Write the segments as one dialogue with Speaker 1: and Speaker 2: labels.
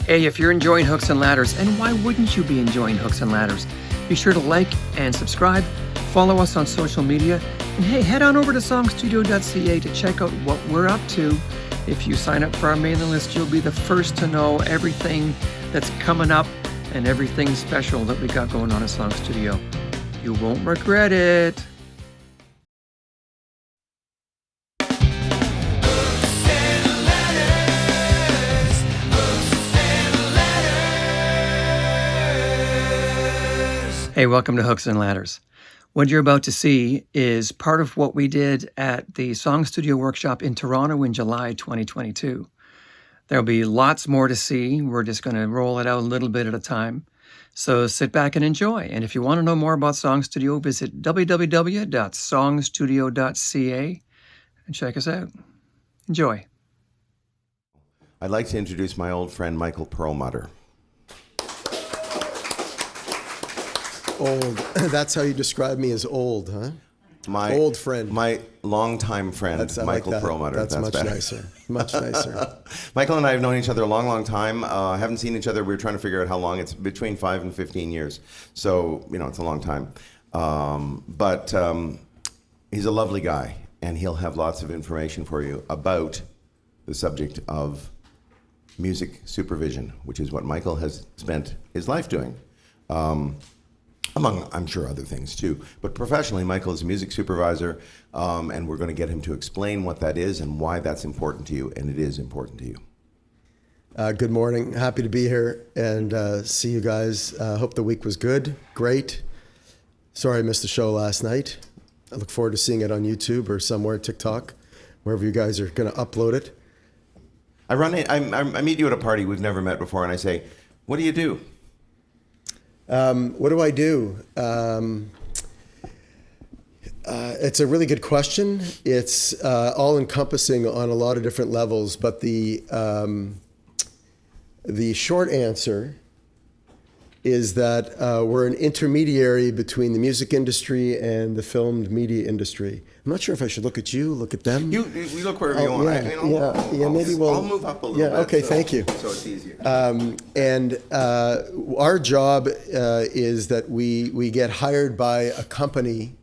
Speaker 1: Hey, if you're enjoying Hooks and Ladders, and why wouldn't you be enjoying Hooks and Ladders? Be sure to like and subscribe, follow us on social media, and hey, head on over to songstudio.ca to check out what we're up to. If you sign up for our mailing list, you'll be the first to know everything that's coming up and everything special that we got going on at SongStudio. You won't regret it. Hey, welcome to Hooks and Ladders. What you're about to see is part of what we did at the SongStudio workshop in Toronto in July 2022. There'll be lots more to see. We're just going to roll it out a little bit at a time. So sit back and enjoy. And if you want to know more about SongStudio, visit www.songstudio.ca and check us out. Enjoy.
Speaker 2: I'd like to introduce my old friend, Michael Perlmutter.
Speaker 3: Old. That's how you describe me, as old, huh?
Speaker 2: My
Speaker 3: old friend.
Speaker 2: My longtime friend, Michael
Speaker 3: like
Speaker 2: Perlmutter.
Speaker 3: That's much better. Nicer. Much nicer.
Speaker 2: Michael and I have known each other a long, long time. Haven't seen each other. We were trying to figure out how long. It's between 5 and 15 years. So, it's a long time. But he's a lovely guy, and he'll have lots of information for you about the subject of music supervision, which is what Michael has spent his life doing. Among, I'm sure, other things too. But professionally, Michael is a music supervisor, and we're going to get him to explain what that is and why that's important to you, and it is important to you.
Speaker 3: Good morning. Happy to be here and see you guys. Hope the week was good. Great. Sorry I missed the show last night. I look forward to seeing it on YouTube or somewhere, TikTok, wherever you guys are going to upload it.
Speaker 2: I meet you at a party we've never met before, and I say, "What do you do?"
Speaker 3: What do I do? It's a really good question. It's all-encompassing on a lot of different levels, but the short answer is that we're an intermediary between the music industry and the filmed media industry. I'm not sure if I should look at you, look at them.
Speaker 2: You look wherever you want.
Speaker 3: Maybe
Speaker 2: I'll move up a little bit.
Speaker 3: Okay, thank you.
Speaker 2: So it's easier.
Speaker 3: And our job is that we get hired by a company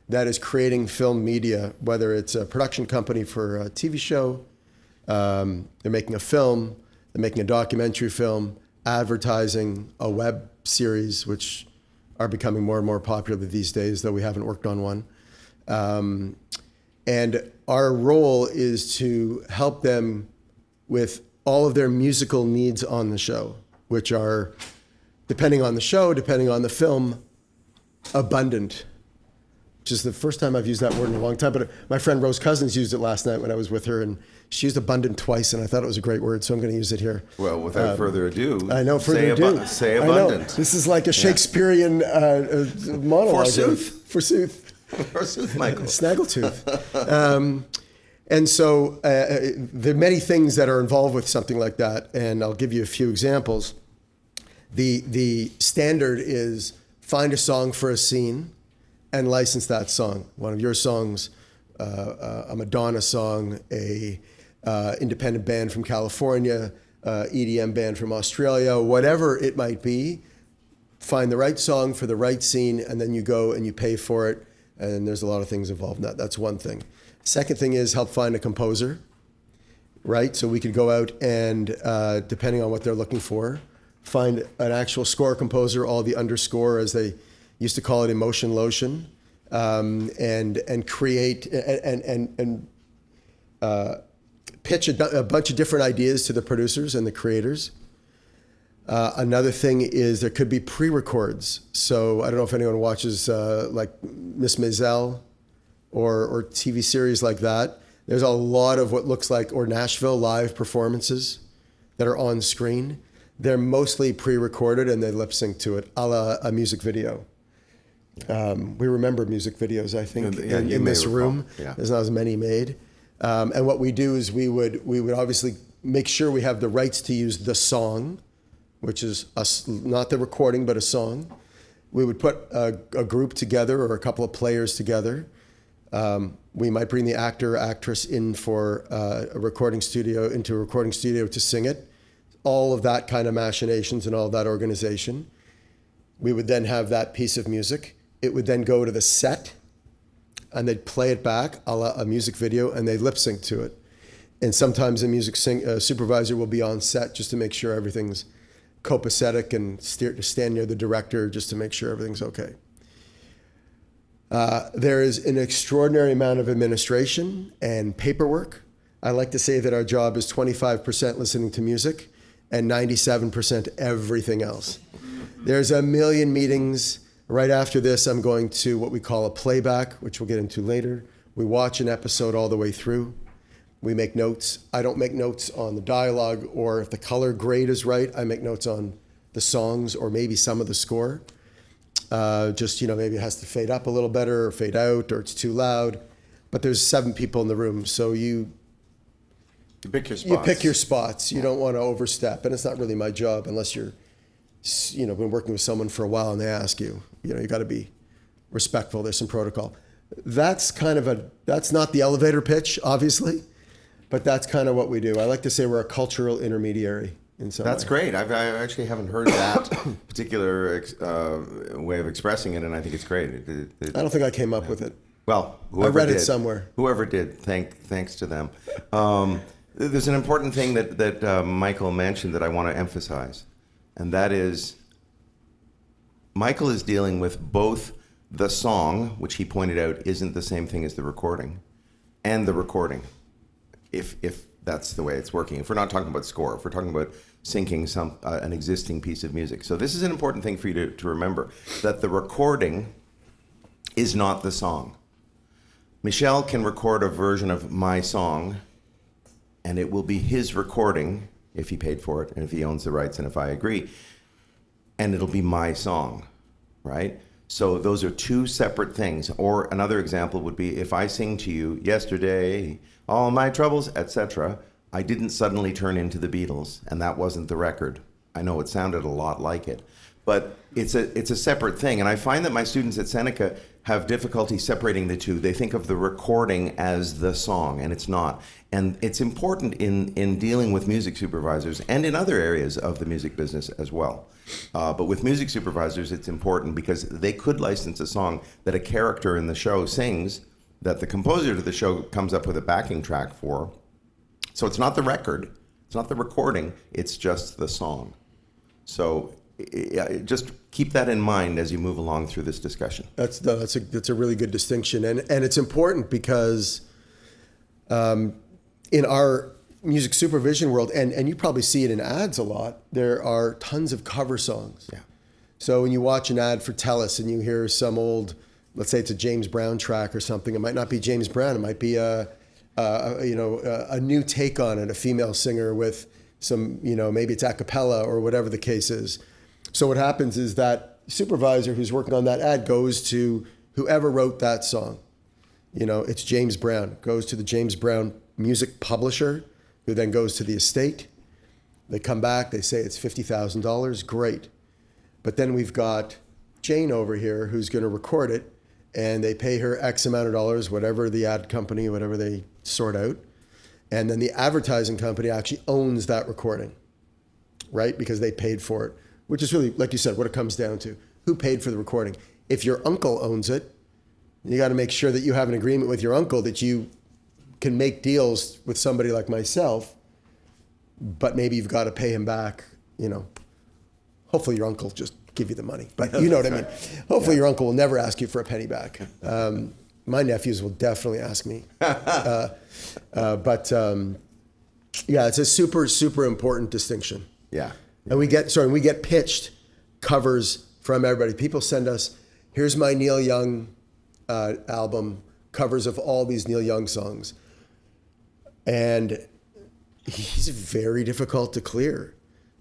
Speaker 3: that is creating film media, whether it's a production company for a TV show, they're making a film, they're making a documentary film, advertising, a web series, which are becoming more and more popular these days, though we haven't worked on one. And our role is to help them with all of their musical needs on the show, which are, depending on the show, depending on the film, abundant. Which is the first time I've used that word in a long time, but my friend Rose Cousins used it last night when I was with her, and she used abundant twice, and I thought it was a great word, so I'm going to use it here.
Speaker 2: Well, without further ado,
Speaker 3: I know, further ado.
Speaker 2: Say abundant.
Speaker 3: This is like a Shakespearean monologue.
Speaker 2: Forsooth, Michael.
Speaker 3: Snaggletooth. And so there are many things that are involved with something like that, and I'll give you a few examples. The standard is find a song for a scene and license that song. One of your songs, a Madonna song, a independent band from California, EDM band from Australia, whatever it might be, find the right song for the right scene, and then you go and you pay for it, and there's a lot of things involved in that. That's one thing. Second thing is help find a composer, right? So we could go out and, depending on what they're looking for, find an actual score composer, all the underscore, as they used to call it, emotion lotion, and create and pitch a bunch of different ideas to the producers and the creators. Another thing is there could be pre-records. So I don't know if anyone watches like Miss Maisel or TV series like that. There's a lot of what looks like, or Nashville live performances that are on screen. They're mostly pre-recorded and they lip sync to it, a la a music video. We remember music videos, I think, in this room. Yeah. There's not as many made. And what we do is we would obviously make sure we have the rights to use the song, which is not the recording, but a song. We would put a group together or a couple of players together. We might bring the actor or actress in for into a recording studio to sing it. all of that kind of machinations and all of that organization. We would then have that piece of music. It would then go to the set, and they'd play it back, a la a music video, and they'd lip sync to it. And sometimes a music supervisor will be on set just to make sure everything's copacetic and stand near the director just to make sure everything's okay. There is an extraordinary amount of administration and paperwork. I like to say that our job is 25% listening to music and 97% everything else. There's a million meetings. Right after this, I'm going to what we call a playback, which we'll get into later. We watch an episode all the way through. We make notes. I don't make notes on the dialogue, or if the color grade is right, I make notes on the songs or maybe some of the score. Maybe it has to fade up a little better or fade out, or it's too loud. But there's 7 people in the room, so you
Speaker 2: pick your spots.
Speaker 3: You pick your spots. You don't want to overstep, and it's not really my job unless you're, been working with someone for a while and they ask you. You got to be respectful. There's some protocol. That's not the elevator pitch, obviously, but that's kind of what we do. I like to say we're a cultural intermediary in some
Speaker 2: That's
Speaker 3: way.
Speaker 2: great. I actually haven't heard that particular way of expressing it, and I think it's great.
Speaker 3: I don't think I came up with it.
Speaker 2: Well, whoever
Speaker 3: I read
Speaker 2: did,
Speaker 3: it somewhere.
Speaker 2: Whoever did, thanks to them. There's an important thing that Michael mentioned that I want to emphasize, and that is Michael is dealing with both the song, which he pointed out isn't the same thing as the recording, and the recording, if that's the way it's working. If we're not talking about score, if we're talking about syncing an existing piece of music. So this is an important thing for you to remember, that the recording is not the song. Michel can record a version of my song, and it will be his recording if he paid for it and if he owns the rights and if I agree, and it'll be my song, right? So those are two separate things. Or another example would be if I sing to you, yesterday, all my troubles, etc., I didn't suddenly turn into the Beatles, and that wasn't the record. I know it sounded a lot like it, but it's a separate thing. And I find that my students at Seneca have difficulty separating the two. They think of the recording as the song, and it's not. And it's important in dealing with music supervisors and in other areas of the music business as well. But with music supervisors, it's important because they could license a song that a character in the show sings that the composer to the show comes up with a backing track for. So it's not the record, it's not the recording, it's just the song. So just keep that in mind as you move along through this discussion.
Speaker 3: That's a really good distinction, and it's important because in our music supervision world, and you probably see it in ads a lot, there are tons of cover songs.
Speaker 2: Yeah.
Speaker 3: So when you watch an ad for TELUS and you hear some old, let's say it's a James Brown track or something, it might not be James Brown, it might be a new take on it, a female singer with some, maybe it's a cappella or whatever the case is. So what happens is that supervisor who's working on that ad goes to whoever wrote that song. It's James Brown. Goes to the James Brown music publisher, who then goes to the estate. They come back, they say it's $50,000, great. But then we've got Jane over here who's going to record it, and they pay her X amount of dollars, whatever the ad company, whatever they sort out. And then the advertising company actually owns that recording, right? Because they paid for it, which is really, like you said, what it comes down to. Who paid for the recording? If your uncle owns it, you got to make sure that you have an agreement with your uncle that you can make deals with somebody like myself, but maybe you've got to pay him back, Hopefully your uncle just give you the money, but you know what I mean. Hopefully your uncle will never ask you for a penny back. My nephews will definitely ask me. But it's a super, super important distinction.
Speaker 2: Yeah.
Speaker 3: And we get pitched covers from everybody. People send us, here's my Neil Young album, covers of all these Neil Young songs. And he's very difficult to clear.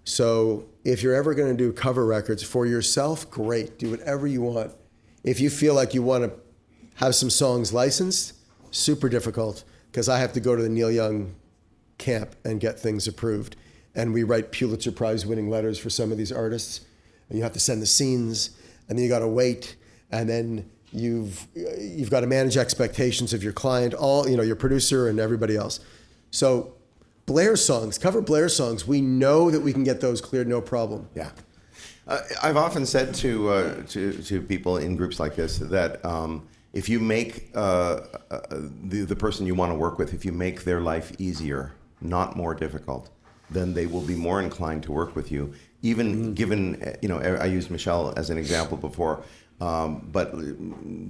Speaker 3: So if you're ever going to do cover records for yourself, great, do whatever you want. If you feel like you want to have some songs licensed, super difficult, because I have to go to the Neil Young camp and get things approved. And we write Pulitzer Prize winning letters for some of these artists, and you have to send the scenes, and then you got to wait, and then you've got to manage expectations of your client, your producer and everybody else. So Blair songs, cover Blair songs, we know that we can get those cleared no problem.
Speaker 2: Yeah. I've often said to people in groups like this that if you make the person you want to work with, if you make their life easier, not more difficult, then they will be more inclined to work with you. Even given, I used Michelle as an example before, but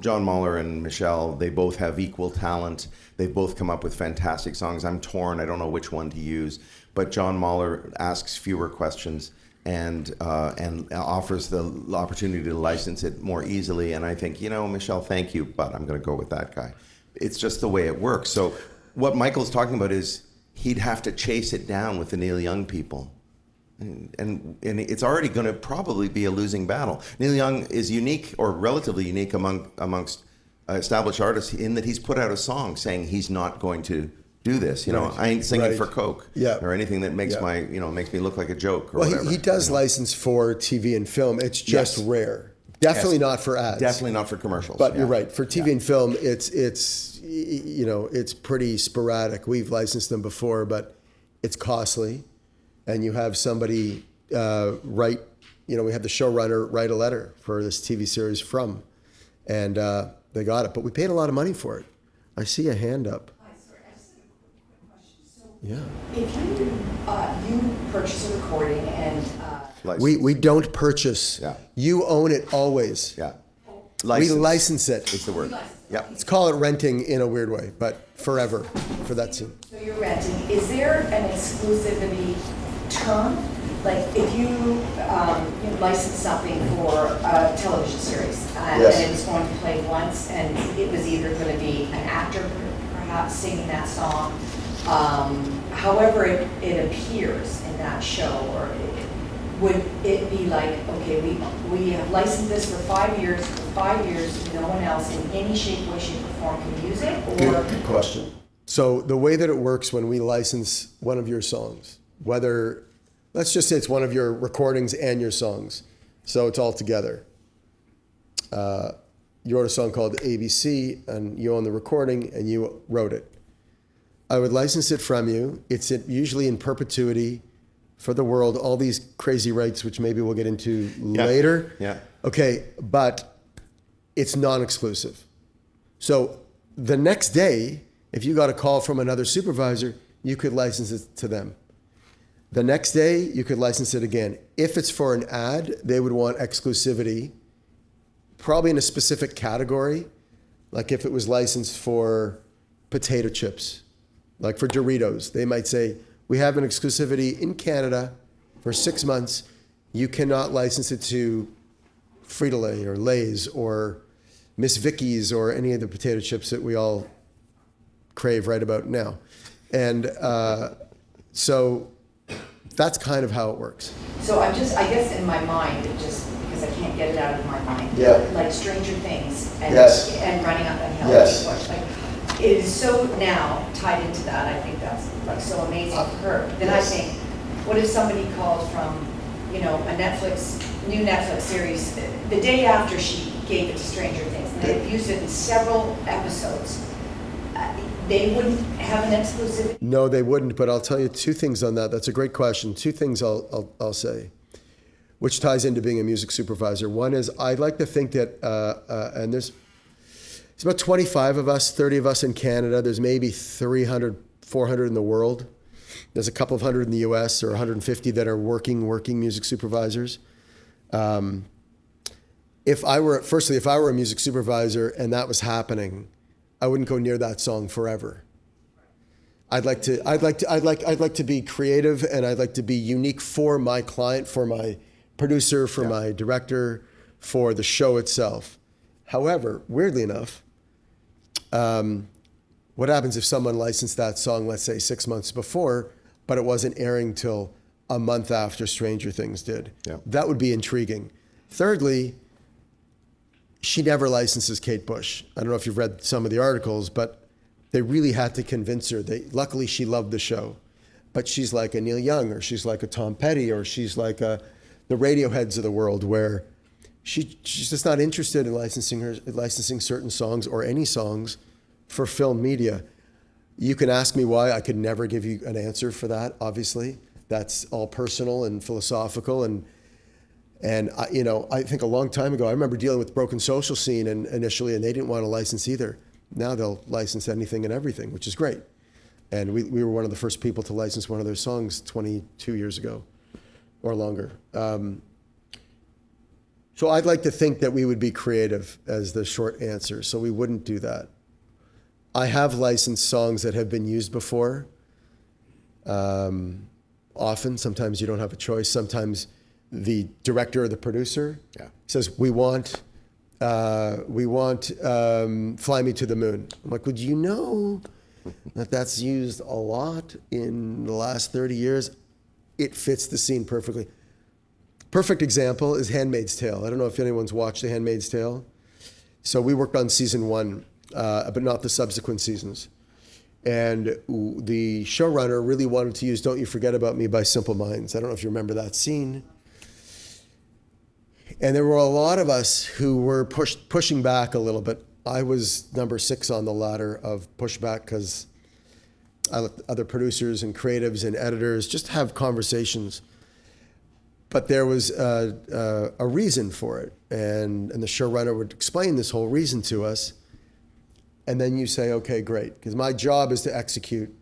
Speaker 2: John Mahler and Michelle, they both have equal talent. They've both come up with fantastic songs. I'm torn. I don't know which one to use. But John Mahler asks fewer questions and offers the opportunity to license it more easily. And I think, Michelle, thank you, but I'm going to go with that guy. It's just the way it works. So what Michael's talking about is he'd have to chase it down with the Neil Young people. And it's already going to probably be a losing battle. Neil Young is unique, or relatively unique, amongst established artists in that he's put out a song saying he's not going to do this. I ain't singing for Coke, or anything that makes makes me look like a joke or whatever.
Speaker 3: He does license for TV and film. It's just rare. Definitely not for ads.
Speaker 2: Definitely not for commercials.
Speaker 3: But you're right. For TV and film, it's pretty sporadic. We've licensed them before, but it's costly. And you have somebody write, we had the showrunner write a letter for this TV series from, and they got it. But we paid a lot of money for it. I see a hand up.
Speaker 4: Hi, sorry, I just have a quick question. So,
Speaker 3: Yeah.
Speaker 4: if you purchase a recording and
Speaker 3: We don't purchase.
Speaker 2: Yeah.
Speaker 3: You own it always.
Speaker 2: Yeah.
Speaker 3: We license it.
Speaker 2: It's the word. Yeah.
Speaker 3: Let's call it renting in a weird way, but forever for that scene.
Speaker 4: so you're renting, is there an exclusivity term? Like if you license something for a television series and it was going to play once, and it was either going to be an actor perhaps singing that song, however it appears in that show, or would it be like, okay, we have licensed this for 5 years, no one else in any shape, way, shape, or form can use it? Or
Speaker 3: Good question. So the way that it works when we license one of your songs, whether, let's just say it's one of your recordings and your songs, so it's all together. You wrote a song called ABC, and you own the recording, and you wrote it. I would license it from you. It's usually in perpetuity for the world, all these crazy rights, which maybe we'll get into later.
Speaker 2: Yeah.
Speaker 3: Okay, but it's non-exclusive. So the next day, if you got a call from another supervisor, you could license it to them. The next day, you could license it again. If it's for an ad, they would want exclusivity, probably in a specific category. Like if it was licensed for potato chips, like for Doritos, they might say, we have an exclusivity in Canada for 6 months. You cannot license it to Frito-Lay or Lay's or Miss Vicky's or any of the potato chips that we all crave right about now. And so that's kind of how it works.
Speaker 4: so I guess in my mind, it just, because I can't get it out of my mind, like Stranger Things and Running Up that Hill. Like, it is so now tied into that. I think that's like so amazing for her. Then I think, what if somebody called from, a new Netflix series, the day after she gave it to Stranger Things, and they've used it in several episodes, they wouldn't have an exclusivity?
Speaker 3: No, they wouldn't, but I'll tell you two things on that. That's a great question. Two things I'll say, which ties into being a music supervisor. One is I'd like to think that, and it's about 25 of us, 30 of us in Canada. There's maybe 300, 400 in the world. There's a couple of hundred in the US, or 150 that are working music supervisors. If I were a music supervisor and that was happening, I wouldn't go near that song forever. I'd like to be creative, and I'd like to be unique for my client, for my producer, for my director, for the show itself. However, weirdly enough, what happens if someone licensed that song, let's say 6 months before, but it wasn't airing till a month after Stranger Things did?
Speaker 2: Yeah.
Speaker 3: That would be intriguing. Thirdly, she never licenses Kate Bush. I don't know if you've read some of the articles, but they really had to convince her. Luckily, she loved the show, but she's like a Neil Young, or she's like a Tom Petty, or she's like the Radioheads of the world, where she's just not interested in licensing certain songs or any songs for film media. You can ask me why. I could never give you an answer for that, obviously. That's all personal and philosophical. And I think a long time ago, I remember dealing with Broken Social Scene initially, and they didn't want a license either. Now they'll license anything and everything, which is great. And we were one of the first people to license one of their songs 22 years ago or longer. So I'd like to think that we would be creative as the short answer, so we wouldn't do that. I have licensed songs that have been used before. Often, sometimes you don't have a choice. Sometimes the director or the producer says, we want Fly Me to the Moon. I'm like, would you know that that's used a lot in the last 30 years? It fits the scene perfectly. Perfect example is Handmaid's Tale. I don't know if anyone's watched The Handmaid's Tale. So we worked on season 1, but not the subsequent seasons. And the showrunner really wanted to use Don't You Forget About Me by Simple Minds. I don't know if you remember that scene. And there were a lot of us who were pushing back a little bit. I was number 6 on the ladder of pushback because I let other producers and creatives and editors just have conversations. But there was a reason for it. And the showrunner would explain this whole reason to us. And then you say, okay, great. Because my job is to execute.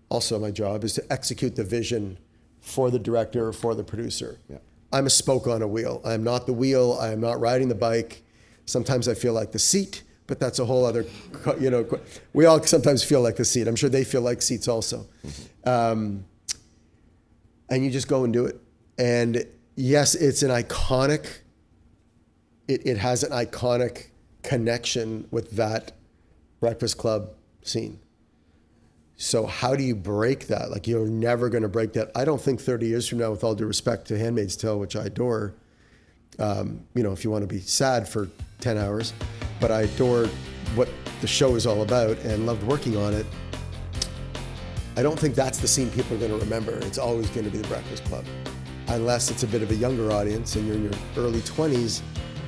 Speaker 3: Also, my job is to execute the vision for the director or for the producer. Yeah. I'm a spoke on a wheel. I'm not the wheel. I am not riding the bike. Sometimes I feel like the seat, but that's a whole other, we all sometimes feel like the seat. I'm sure they feel like seats also. Mm-hmm. And you just go and do it. And yes, it's an iconic, it has an iconic connection with that Breakfast Club scene. So how do you break that? Like, you're never going to break that. I don't think 30 years from now, with all due respect to Handmaid's Tale, which I adore, if you want to be sad for 10 hours, but I adore what the show is all about and loved working on it. I don't think that's the scene people are going to remember. It's always going to be the Breakfast Club. Unless it's a bit of a younger audience and you're in your early 20s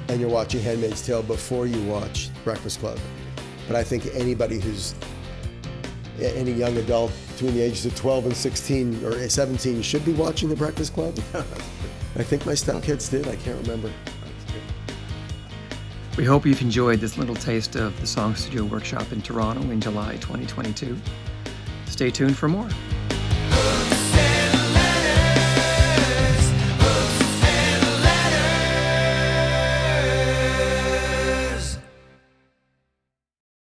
Speaker 3: and you're watching Handmaid's Tale before you watch Breakfast Club. But I think anybody who's any young adult between the ages of 12 and 16 or 17 should be watching The Breakfast Club. I think my stepkids did. I can't remember.
Speaker 1: We hope you've enjoyed this little taste of the SongStudio workshop in Toronto in July 2022. Stay tuned for more.